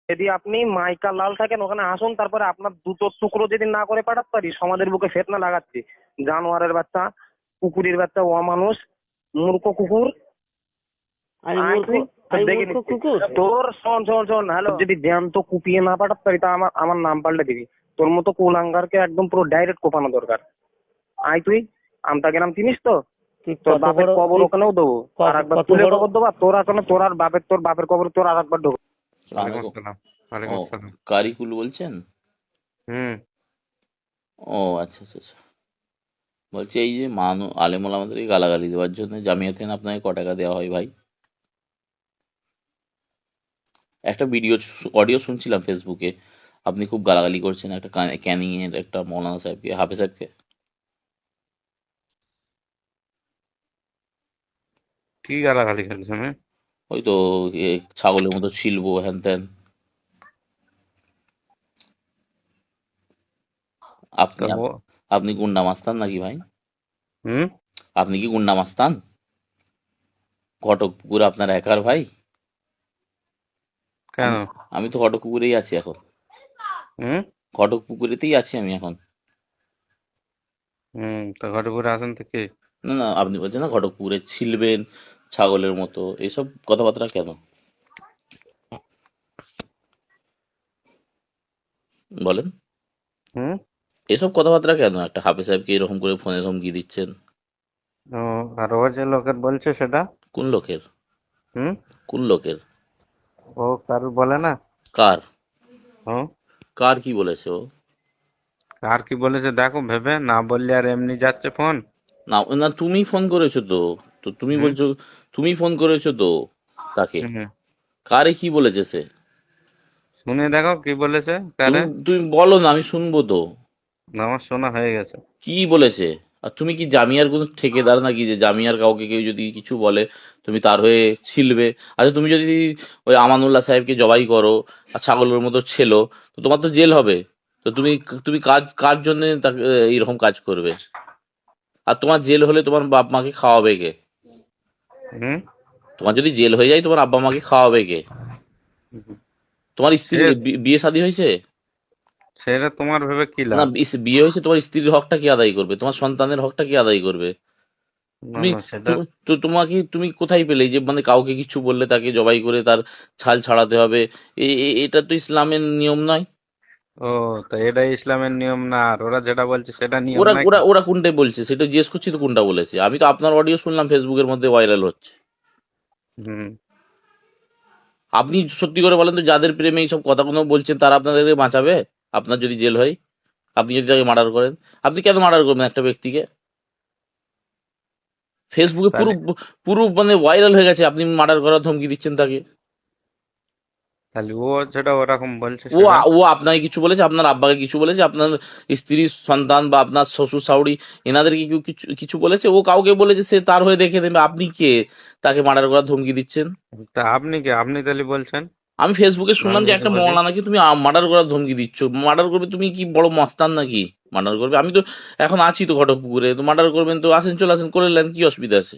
যদি আপনি মাইকা লাল থাকেন ওখানে আসুন, তারপরে আপনার দুটো টুকরো যদি না করে পাঠাতে পারি, সমাজের বুকে ফেতনা লাগাচ্ছি। জানোয়ারের বাচ্চা, কুকুরের বাচ্চা, অমানুষ, মূর্খ কুকুর। আমি আয় মূর্খ? তুই, তোর আমি দেখে মূর্খ নিচ্ছি। কুকুর? তোর শোন শোন শোন, হ্যালো, যদি জ্যান্ত কুপিয়ে না পাঠাতে পারি তা আমার আমার নাম পাল্টে দিবি। তোর মতো কুলাঙ্গারকে একদম পুরো ডাইরেক্ট কোপানো দরকার। আয় তুই, আমতা গ্রাম চিনিস তো? তুই তোর কত বাপের বড়, কবর তুই ওখানেও দেবো, আর একবার কত তুলে বড়? কবর দেবো। আর তোর এখন তোর আর বাপের, তোর বাপের কবর তোর আর একবার ঢোক। সালাম ওয়ালাইকুম আলাইকুম। আসসালাম। ও, ওয়ালাইকুম আসসালাম। কারিকুল বলছেন? হুম। ও আচ্ছা আচ্ছা আচ্ছা। বলছি এই যে আলেমুল আমাদেরকে গালাগালি দেওয়ার জন্য জামিয়াতে আপনাকে ক টাকা দেওয়া হয় ভাই? একটা ভিডিও অডিও শুনছিলাম ফেসবুকে, আপনি খুব গালাগালি করছেন একটা ক্যানিং এর একটা মৌলানা সাহেবকে, হাফেজ সাহেবকে। কি গালাগালি খেলছ? আমি ওই তো ছাগলের মতো ছিলবো হ্যান ত্যান। আপনি তা আপনি গুন্ডা মাস্তান নাকি ভাই? হুম। আপনি কি গুন্ডা মাস্তান? ঘটকপুকুর আপনার একার ভাই? কেন? আমি আমি তো ঘটকপুকুরেই আছি এখন। হুম। ঘটকপুকুরেতেই আছি আমি এখন। তা ঘটপুরে আসেন তো কি? না না, আপনি বলছেন না ঘটকপুকুরে ছিলবেন ছাগলের মতো, এইসব কথাবার্তা কেন বলেন? হুম। এসব কথাবার্তা কেন একটা হাফেজ সাহেবকে এরকম করে ফোনে ধমকি দিচ্ছেন? ও, আর ও যে লোকের বলছে সেটা? কোন লোকের? হুম। কোন লোকের? ও কারু বলে না? কার? হুম। কার কি বলেছে ও? আর কি বলেছে দেখো, ভেবে না বললে আর এমনি যাচ্ছে ফোন। না না, তুমি ফোন করেছো তো। তো তুমি হুম। বলছো, তুমি ফোন করেছো তো তাকে। হুম। কারে কি বলেছে সে? শুনে দেখো কি বলেছে তুমি কারে। তুমি বলো না, আমি শুনবো তো। আমার শোনা হয়ে গেছে। কি বলেছে? আর তুমি কি জামিয়ার কোনো ঠিকাদার নাকি যে জামিয়ার কাউকে কেউ যদি কিছু বলে তুমি তার হয়ে ছিলবে? আচ্ছা, তুমি যদি ওই আমানুল্লাহ সাহেবকে জবাই করো আর ছাগলের মতো ছেলো, তো তোমার তো জেল হবে। তো তুমি তুমি কাজ কার জন্য তাকে এইরকম কাজ করবে? আর তোমার জেল হলে তোমার বাপ মাকে খাওয়াবে কে? হুম। তোমার যদি জেল হয়ে যায় তোমার আব্বা মাকে খাওয়াবে কে? তোমার স্ত্রী সে বিয়ে শাদী হয়েছে? সেটা তোমার ভেবে কি না, লাভ? বিয়ে হয়েছে, তোমার স্ত্রীর হকটা কি আদায় করবে? তোমার সন্তানের হকটা কি আদায় করবে? না তুমি না, সেটা তো তোমাকে তুমি কোথায় পেলে যে মানে কাউকে কিছু বললে তাকে জবাই করে তার ছাল ছাড়াতে হবে? এটা তো ইসলামের নিয়ম নয়। ও, তো এটা ইসলামের নিয়ম না, আর ওরা যেটা বলছে সেটা নিয়ম ওরা নাকি? ওরা ওরা কোনটা বলছে সেটা জিজ্ঞেস করছি তো, কোনটা বলেছে? আমি তো আপনার অডিও শুনলাম ফেসবুকের মধ্যে ভাইরাল হচ্ছে। হুম। আপনি সত্যি করে বলেন তো, যাদের প্রেমে এইসব কথাগুলো বলছেন তারা আপনাদেরকে বাঁচাবে? আপনার যদি জেল হয়, আপনি যদি তাকে মার্ডার করেন, আপনি কেন মার্ডার করবেন একটা ব্যক্তিকে? ফেসবুকে পুরো তাহলে পুরো মানে ভাইরাল হয়ে গেছে, আপনি মার্ডার করার ধমকি দিচ্ছেন তাকে। তাহলে ও যেটা ওরকম বলছে ও সেটা। ও আপনাকে কিছু বলেছে? আপনার আব্বাকে কিছু বলেছে? আপনার স্ত্রী সন্তান বা আপনার শ্বশুর শাশুড়ি এনাদেরকে কেউ কিছু কিছু বলেছে? ও কাউকে বলেছে সে তার হয়ে দেখে নেবে, আপনি কে তাকে মার্ডার করার ধমকি দিচ্ছেন? তা আপনি কি, আপনি তাহলে বলছেন? আমি ফেসবুকে শুনলাম আমি যে যদি একটা বলি মৌলানাকে তুমি মার্ডার করার ধমকি দিচ্ছ। মার্ডার করবে? তুমি কি বড় মস্তান নাকি মার্ডার করবে? আমি তো এখন আছি তো ঘটকপুকুরে, তো মার্ডার করবেন তো আসেন, চলে আসেন, করে নেন, কি অসুবিধা আছে?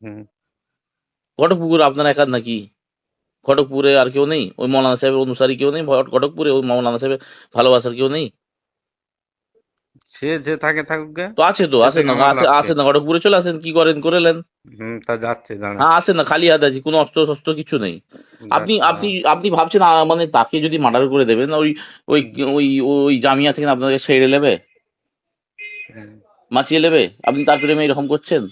হুম। ঘটকপুকুর আপনার একার নাকি? ঘটকপুরে আর কেউ নেই? ওই মৌলানা সাহেবের অনুসারী কেউ নেই ঘটকপুরে? ওই মৌলানা সাহেবের ভালোবাসার কেউ নেই? সে যে থাকে থাকুক গে, তো আছে, তো এতে আসেন না, আমার লাভ কি? আসেন না ঘটকপুরে, চলে আসেন, কি করেন করে নেন। তা যাচ্ছে দাঁড়ান। হ্যাঁ আসেন না, খালি হাতে আছি, কোনো অস্ত্র শস্ত্র কিছু নেই। আপনি যাচ্ছে আপনি দাঁড়ান। আপনি ভাবছেন মানে তাকে যদি মার্ডার করে দেবেন ওই ওই ওই ওই জামিয়া থেকে আপনাকে ছেড়ে নেবে, হুম। বাঁচিয়ে নেবে? আপনি তার প্রেমে এরকম করছেন?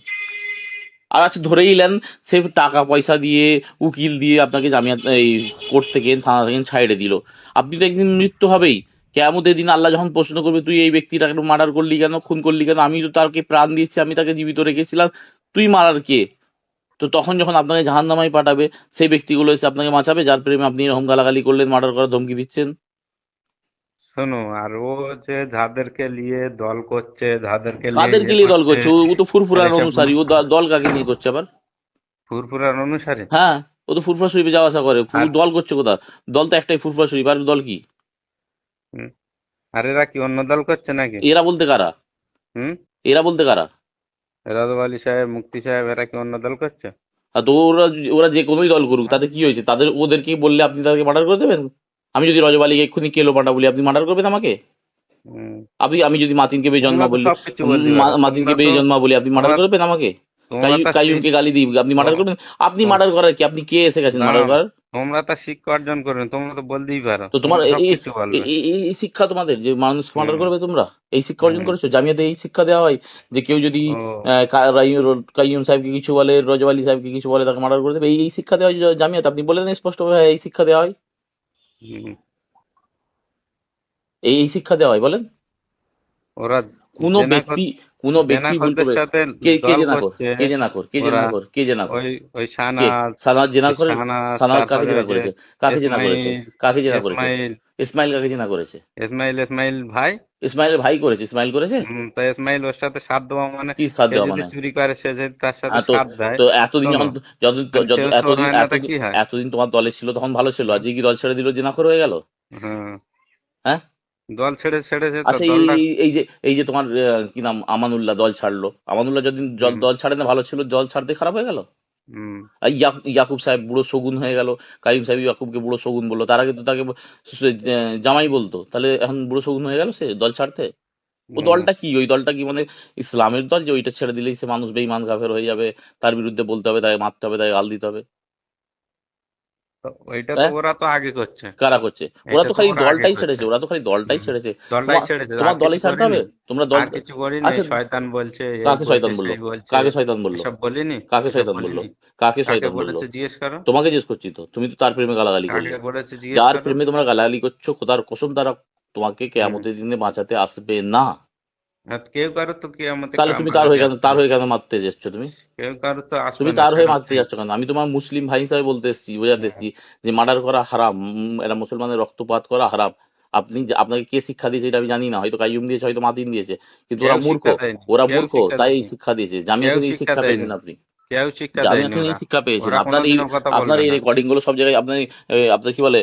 আর আচ্ছা, ধরেই নেন সে টাকা পয়সা দিয়ে উকিল দিয়ে আপনাকে জামিয়া এই কোর্ট থেকে থানা থেকে ছাইড়ে দিল, আপনি তো একদিন মৃত্যু হবেই। কিয়ামতের দিন আল্লাহ যখন প্রশ্ন করবে তুই এই ব্যক্তিটাকে মার্ডার করলি কেন, খুন করলি কেন, আমি তো তাকে প্রাণ দিয়েছি, আমি তাকে জীবিত রেখেছিলাম, তুই মারার কে? তো তখন যখন আপনাকে জাহান্নামায় পাঠাবে, সেই ব্যক্তিগুলো এসে আপনাকে বাঁচাবে যার প্রেমে আপনি এরকম গালাগালি করলেন, মার্ডার করার ধমকি দিচ্ছেন? শোনো, আর ও যে যাদেরকে নিয়ে দল করছে, যাদেরকে নিয়ে কাদেরকে নিয়ে দল করছে, করছে? ও তো আর ফুরফুরার এসবগুলো অনুসারী, ও দল কাকে নিয়ে করছে আবার? ফুরফুরার অনুসারী। হ্যাঁ, ও তো ফুরফুরা শরীফে যাওয়া আসা করে, আর দল করছে কোথা? দল তো একটাই, ফুরফুরা শরীফ, আর দল কি? হুম, আর এরা কি অন্য দল করছে নাকি? এরা বলতে কারা? হুম। এরা বলতে কারা? রাজব আলী সাহেব, মুক্তি সাহেব, এরা কি অন্য দল করছে? আর তো ওরা ওরা যে কোনোই দল করুক তাতে কি হয়েছে? তাদের ওদেরকে বললে আপনি তাদেরকে মার্ডার করে দেবেন? আমি যদি রজবালিকে এক্ষুনি কেলো পাঠা বলি, আপনি মার্ডার করবেন আমাকে? হুম। আমি যদি মাতিনকে বেজন্মা তোমরা তো বলি, সবকিছু বলতে পারো, মাতিনকে তোমরা তো বেজন্মা বলি, আপনি মার্ডার তোমরা করবেন আমাকে? তোমরা তো কাইয়ুমকে গালি দিই, আপনি মার্ডার তোম- করবেন? আপনি তোম- মার্ডার করার কি? আপনি কে এসে গেছেন মার্ডার দাঁড়াও, করার? তোমরা তো শিক্ষা অর্জন করবে, তোমরা তো বলতেই পারো, তো তোমার তোমরা সবকিছু বলবে। এই শিক্ষা তোমাদের যে মানুষ মার্ডার হুম। করবে, তোমরা এই শিক্ষা অর্জন হুম। করেছো? জামিয়াতে এই শিক্ষা দেওয়া হয় যে কেউ যদি ও। কাইয়ুম সাহেবকে কিছু বলে, রজব আলী সাহেবকে কিছু বলে, তাকে মার্ডার করে দেবে, এই শিক্ষা দেওয়া হয় জামিয়াতে? আপনি বলে দেন স্পষ্টভাবে, হ্যাঁ, এই শিক্ষা দেওয়া হয়, হুম। এই শিক্ষা দেওয়া হয়, বলেন। ওরা কোনো জেনাকর ব্যক্তি কোনো ব্যক্তি ভুল জেনাকরদের করবে। সাথে কে দল জেনা কর, করছে। কে জেনা কর, কে ওরা জেনা কর, কে জেনা কর, ওই ওই কে? শাহনাজ, সানাদ জেনা ওই করে? শাহনাজ, সানাদ কাকে তারপরে জেনা ওই যে করেছে? কাকে জেনা করেছে? ইসমাইল, কাকে জেনা করেছে? ইসমাইল, ইসমাইল কাকে জেনা করেছে? ইসমাইল ভাই। ইসমাইলের ভাই করেছে। ইসমাইল করেছে? তা ইসমাইল ওর সাথে সাথ দেওয়া মানে, কি সাথ সে দেওয়া যদি মানে? চুরি করে, সে যদি তার সাথে তো সাথ দেয়, তো এতদিন শোনো, যখন, যতদিন তাহলে সে চোর এতদিন হয় না, তা এতদিন কি হয়? এতদিন তোমার দলে ছিল তখন ভালো ছিল, হুম। আজকে কি দল ছেড়ে দিল যে না করে হয়ে গেল? হ্যাঁ, হ্যাঁ। দল ছেড়েছে তো আচ্ছা, দলটা। এই যে তোমার কি নাম, আমানুল্লাহ দল ছাড়লো। আমানুল্লাহ যদি হুম। দল ছাড়ে না, ভালো ছিল, দল ছাড়তে খারাপ হয়ে গেল। হুম। আর ইয়াকুব সাহেব বুড়ো শগুন হয়ে গেল। কাইম সাহেব ইয়াকুবকে বুড়ো শগুন বললো, তার আগে তো তাকে জামাই বলতো, তাহলে এখন বুড়ো শগুন হয়ে গেল সে দল ছাড়তে? ও হুম। দলটা কি? ওই দলটা কি মানে ইসলামের দল যে ওইটা ছেড়ে দিলেই সে মানুষ বেঈমান কাফের হয়ে যাবে, তার বিরুদ্ধে বলতে হবে, তাকে মারতে হবে, তাকে গাল দিতে হবে? তো ওইটা তো হ্যাঁ, ওরা তো আগে করছে। কারা করছে? ওরা এটা তো তো খালি ওরা আগে দলটাই করছে। ছেড়েছে, ওরা তো খালি দলটাই হুম। ছেড়েছে। দলটাই তোমার ছেড়েছে, তোমার আর কিছু দলই ছাড়তে করিনি। হবে, তোমরা দল। আর কিছু করিনি। আচ্ছা, শয়তান বলছে, এই কাকে বলছে, শয়তান বললো? সেই বলছে। কাকে শয়তান বললো? এসব বলিনি। কাকে এসব শয়তান বললো? বলিনি। কাকে কাকে শয়তান বললো? বলেছে জিজ্ঞেস করো। তোমাকে জিজ্ঞেস করছি তো, তুমি তো তার প্রেমে গালাগালি কাকে করলে। বলেছে জিজ্ঞেস যার করো। প্রেমে তোমরা গালাগালি করছো, খোদার কসম তারা তোমাকে হুম। কেয়ামতের দিনে বাঁচাতে আসবে না। আর কেউ কারো তো কি আমাদের তাহলে তুমি বাজাতে আসবে তার না। হয়ে কেন মারতে যাচ্ছ তুমি? কেউ কারো তো আসবে তুমি না, তার হয়ে সেটা মারতে ঠিক। যাচ্ছ কেন? আমি তোমার মুসলিম ভাই হিসাবে বলতে এসেছি, বোঝাতে হুম। এসেছি যে মার্ডার করা হারাম, এরা মুসলমানের রক্তপাত করা হারাম। আপনাকে কে শিক্ষা দিয়েছে এটা আমি জানি না, হয়তো কাইয়ুম দিয়েছে, হয়তো মাতিন দিয়েছে, কিন্তু ওরা কেউ মূর্খ। শিক্ষা দেয়নি, ওরা কেউ মূর্খ, শিক্ষা তাই এই দেয়নি, শিক্ষা দিয়েছে। জামিয়া কেউ থেকে এই শিক্ষা শিক্ষা দেয়নি, পেয়েছেন আপনি। কেউ শিক্ষা জামিয়া দেয়নি। থেকে এই ওরা শিক্ষা পেয়েছেন। ওরা আপনার কোনোদিনও কথা আপনার বলবে এই না। রেকর্ডিং গুলো সব জায়গায় আপনি, আপনার কি বলে,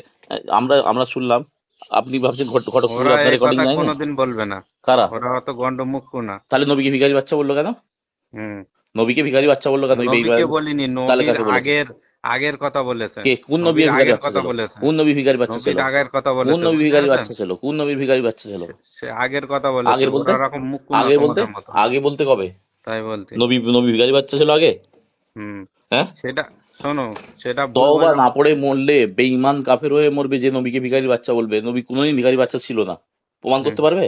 আমরা শুনলাম। আপনি ভাবছেন ঘটকপুকুর ওরা আপনার এই রেকর্ডিং কথা যায়নি? কোনোদিন বলবে না। কারা? ওরা অত গন্ডমুখ্য না। তাহলে নবীকে ভিখারি বাচ্চা বললো কেন? হুম। নবীকে ভিখারি বাচ্চা বললো কেন? নবীকে বলিনি, তাহলে নবীর কাকে বলেছে? আগের আগের কথা বলেছে। কে? কোন নবী নবীর ভিখারি আগের বাচ্চা কথা ছিল? বলেছে। কোন নবী ভিখারি বাচ্চা ছিল? নবীর আগের কথা কোন বলেছে, নবী বুঝতে ভিখারি পেরেছেন? বাচ্চা ছিল? কোন নবী ভিখারি বাচ্চা ছিল? সে আগের কথা বলেছে। আগের বলতে? ওরা ওরকম মুখ্য না আগে বলতে? তোমাদের মতো। আগে বলতে কবে? তাই বলতে। নবী ভিখারি বাচ্চা ছিল আগে? হুম। হ্যাঁ। সেটা শোনো, সেটা ভুল তওবা বোঝো। না পড়ে মরলে বেঈমান কাফের হয়ে মরবে যে নবীকে ভিখারি বাচ্চা বলবে। নবী কোনোদিন ভিখারি বাচ্চা ছিল না। প্রমাণ হুম। করতে পারবে?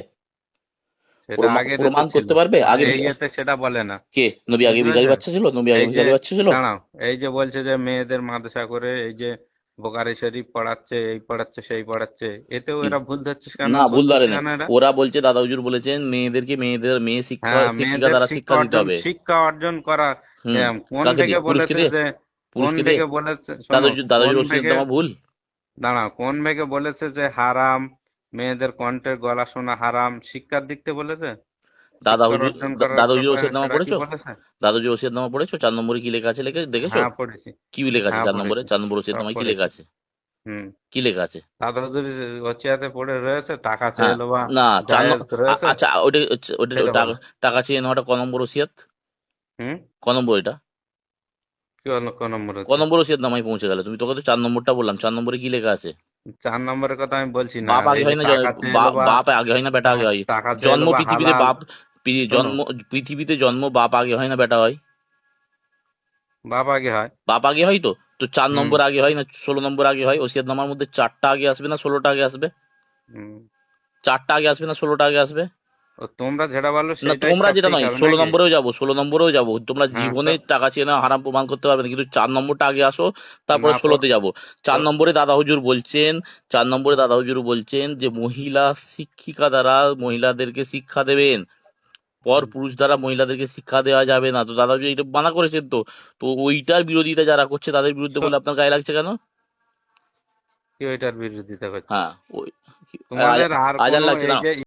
সেটা আগের এতে প্রমাণ ছিল, করতে পারবে? আর আগে এই এতে সেটা বলে না। কে? নবী আগে বুঝতে ভিখারি পেরেছেন? বাচ্চা ছিল? নবী আগে এই যে ভিখারি বাচ্চা ছিল? দাঁড়াও, এই যে বলছে যে মেয়েদের মাদ্রাসা করে, এই যে বোকারি শরীফ পড়াচ্ছে, এই পড়াচ্ছে, সেই পড়াচ্ছে, এতেও কি? এরা ভুল ধরছে কেন, না, ভুল ধরে বলতেছে নাই। কেন এরা? ওরা বলছে, দাদা হুজুর বলেছেন মেয়ে হ্যাঁ, শিক্ষিকা মেয়েদের দ্বারা শিক্ষা দিতে হবে। শিক্ষা অর্জন করা। হুম। কোন কাকে থেকে দিয়ে? পুরুষকে বলেছে দিয়ে? যে, কোন পুরুষকে দিয়ে? থেকে বলেছে শোনো, দাদা কোন হুজুর ওসিয়ত থেকে, দেওয়া ভুল? দাঁড়াও, কোন থেকে বলেছে যে হারাম, মেয়েদের কণ্ঠের গলা শোনা হারাম, শিক্ষার দিক থেকে বলেছে? শিক্ষা অর্জন করার দাদা হুজুর ব্যাপারে ওসিয়ত নামা সেটা কি পড়েছো? বলেছে? দাদা হুজুর ওসিয়ত নামা পড়েছো? 4 নম্বরে কি লেখা আছে দেখেছো? হ্যাঁ, পড়েছি। কি লেখা আছে হ্যাঁ, 4 নম্বরে? পড়েছি। 4 নম্বর ওসিয়ত সব নামায় কি লেখা পড়েছি। আছে? হুম। কি লেখা আছে? দাদা হুজুরের ওসিয়াতে পড়ে রয়েছে, টাকা চেয়ে হ্যাঁ। নেওয়া না, জায়েজ রয়েছে। আচ্ছা, ওটা সেটা টাকা, বলো। টাকা চেয়ে নেওয়াটা ক নম্বর ওসিয়ত? হুম। ক নম্বর এটা? কি হলো, ক নম্বর ক হচ্ছে? নম্বর ওসিয়ত নামায় পৌঁছে গেলে তুমি? তোকে তো 4 নম্বরটা বললাম, 4 নম্বরে কি লেখা আছে? 4 নম্বরের কথা আমি বলছি না। বাপ আগে এই যে হয় না, টাকা চেয়ে নেওয়া, বাপ আগে হয় না, বেটা আগে হয়? টাকা চেয়ে জন্ম নেওয়া পৃথিবীতে হালাল। শোনো, পৃথিবীতে জন্ম বাপ আগে হয় না বেটা হয়? বাপ আগে হয়। বাপ আগে হয় তো। তো 4 হুম। নম্বর আগে হয় না 16 নম্বর আগে হয়? ওসিয়ত নামার মধ্যে 4টা আগে আসবে না 16টা আগে আসবে? হুম। 4টা আগে আসবে না 16টা আগে আসবে? তোমরা যেটা বলো না, সেটাই তোমরা যেটা সঠিক নয়, হবে 16 নাকি? নম্বরেও যাবো, 16 নম্বরেও যাবো। তোমরা হ্যাঁ, জীবনে টাকা চেয়ে নেওয়া হারাম প্রমাণ করতে পারবে না, কিন্তু 4 নম্বরটা আগে আসো, তারপরে না 16তে যাবো। 4 নম্বরে দাদা হুজুর বলছেন, 4 নম্বরে দাদা হুজুর বলছেন যে মহিলা শিক্ষিকা দ্বারা মহিলাদেরকে শিক্ষা দেবেন, পর পুরুষ দ্বারা মহিলাদেরকে শিক্ষা দেওয়া যাবে না। তো দাদা হুজুর এটা মানা করেছেন তো। তো ওইটার বিরোধিতা যারা করছে তাদের বিরুদ্ধে বলে আপনার গায়ে লাগছে কেন? কি ওইটার বিরোধিতা করছে? হ্যাঁ, ওই তোমাদের আর আজান কোনো লাগছে এই না। যে